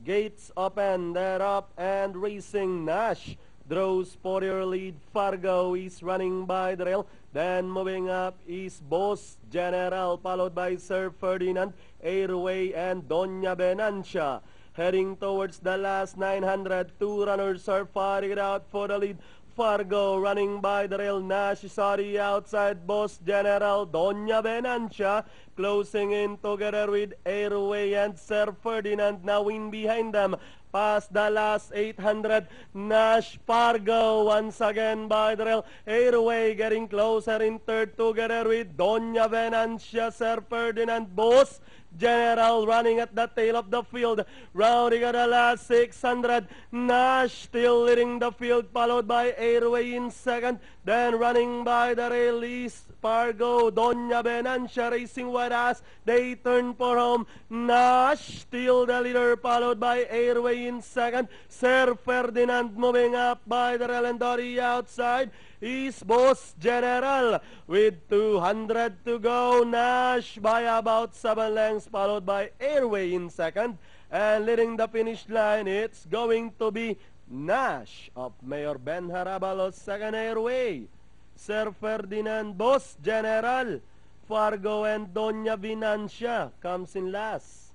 Gates open, they're up and racing. Nash draws for your lead. Fargo is running by the rail. Then moving up is Boss General, followed by Sir Ferdinand, Airway, and Doña Venancia. Heading towards the last 900, two runners are fighting it out for the lead. Fargo running by the rail. Nash is on the outside. Boss General, Doña Venancia closing in together with Airway and Sir Ferdinand now in behind them. Past the last 800, Nash, Fargo once again by the rail. Airway getting closer in third together with Doña Venancia, Sir Ferdinand, Boss General running at the tail of the field. Rounding at the last 600. Nash still leading the field, followed by Airway in second. Then running by the rail is Fargo. Doña Venancia racing wide as they turn for home. Nash still the leader, followed by Airway in second. Sir Ferdinand moving up by the rail, and on the outside is Boss General with 200 to go. Nash by about 7 lengths, followed by Airway in second. And leading the finish line, it's going to be Nash of Mayor Ben Harabalos, second Airway. Sir Ferdinand, Boss General, Fargo, and Doña Venancia comes in last.